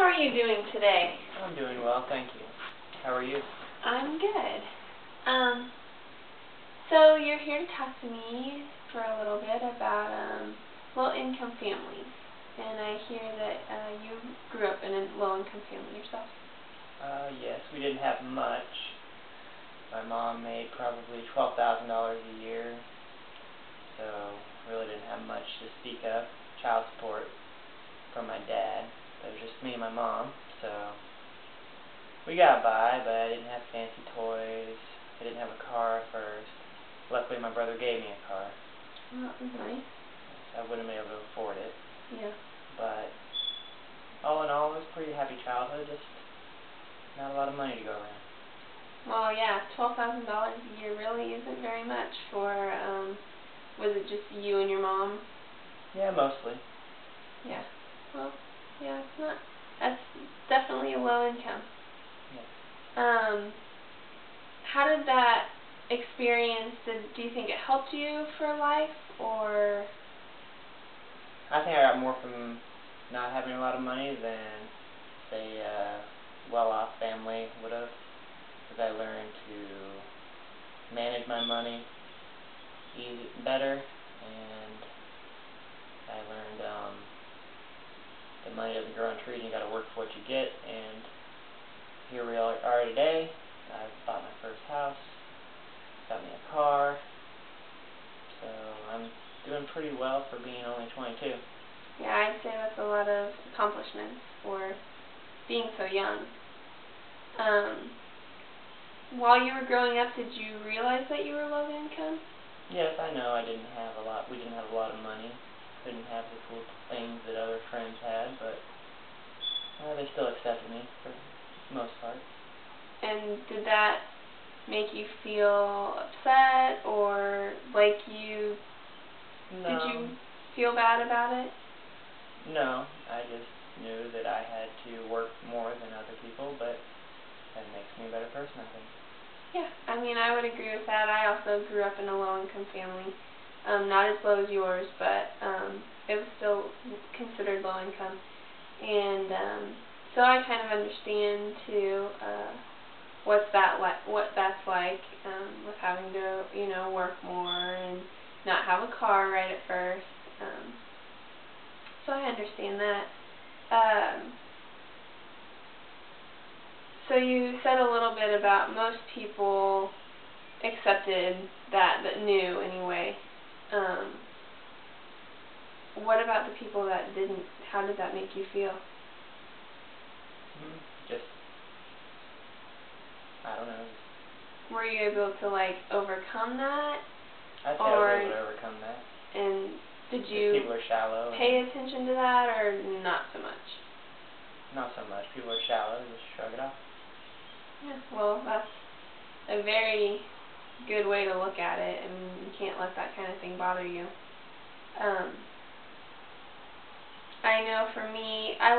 are you doing today? I'm doing well, thank you. How are you? I'm good. So you're here to talk to me for a little bit about low-income families, and I hear that you grew up in a low-income family yourself. Yes, we didn't have much. My mom made probably $12,000 a year, so really didn't have much to speak of. Child support from my dad. It was just me and my mom, so we got by, but I didn't have fancy toys. I didn't have a car at first. Luckily, my brother gave me a car. Well, that was nice. I wouldn't have been able to afford it. Yeah. But all in all, it was a pretty happy childhood, just not a lot of money to go around. Well, yeah, $12,000 a year really isn't very much for, was it just you and your mom? Yeah, mostly. Yeah. Well, yeah, it's not, that's definitely a low income. Yeah. How did that experience, do you think it helped you for life, or? I think I got more from not having a lot of money than, say, a well-off family would have, because I learned to manage my money better, and I learned that money doesn't grow on trees, and you got to work for what you get, and here we are today. I've bought my first house, got me a car, so I'm doing pretty well for being only 22. Yeah, I'd say that's a lot of accomplishments for being so young. While you were growing up, did you realize that you were low income? Yes, I know I didn't have a lot. We didn't have a lot of money. Couldn't have the cool things that other friends had, but they still accepted me for the most part. And did that make you feel upset, or like you? No. Did you feel bad about it? No, I just knew that I had to work more than other people, but that makes me a better person, I think. Yeah, I mean, I would agree with that. I also grew up in a low-income family. Not as low as yours, but it was still considered low income. And so I kind of understand, too, what that's like, with having to, work more and not have a car right at first. So I understand that. So you said a little bit about most people accepted that knew anyway. What about the people that didn't? How did that make you feel? Just, I don't know. Were you able to, overcome that? I'd say I was able to overcome that. And did you people are shallow. Pay attention to that, or not so much? Not so much. People are shallow. Just shrug it off. Yeah, well, that's a very good way to look at it, and you can't let that kind of thing bother you. I know for me, I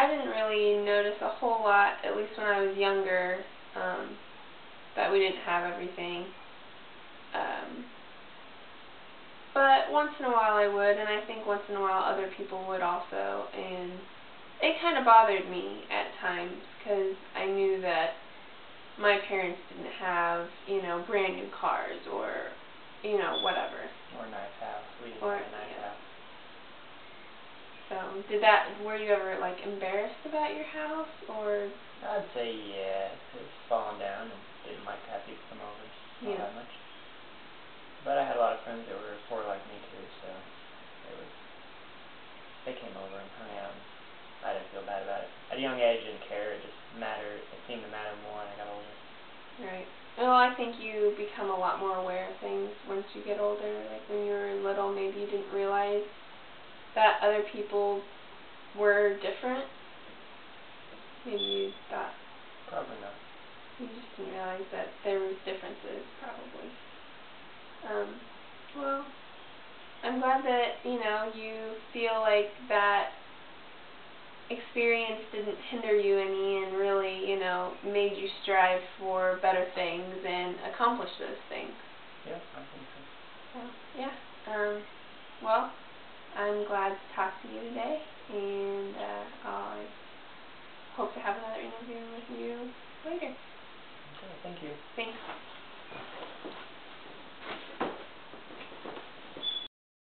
didn't really notice a whole lot, at least when I was younger, that we didn't have everything. But once in a while I would, and I think once in a while other people would also, and it kind of bothered me at times, because I knew that my parents didn't have, brand new cars, or, whatever. Or a nice house. We didn't have a nice house. So, were you ever, embarrassed about your house, or? I'd say yes. It's fallen down and didn't like to have people come over. Not that much. But I had a lot of friends that were poor like me too, so they came over and hung out, and I didn't feel bad about it. At a young age, I didn't care. It seemed to matter more when I got older. Right. Well, I think you become a lot more aware of things once you get older. Like when you were little, maybe you didn't realize that other people were different. Maybe you thought. Probably not. You just didn't realize that there was differences, probably. Well, I'm glad that, you feel like that experience didn't hinder you any and really, made you strive for better things and accomplish those things. Yeah, I think so. So, yeah. Well, I'm glad to talk to you today, and I you. Thanks.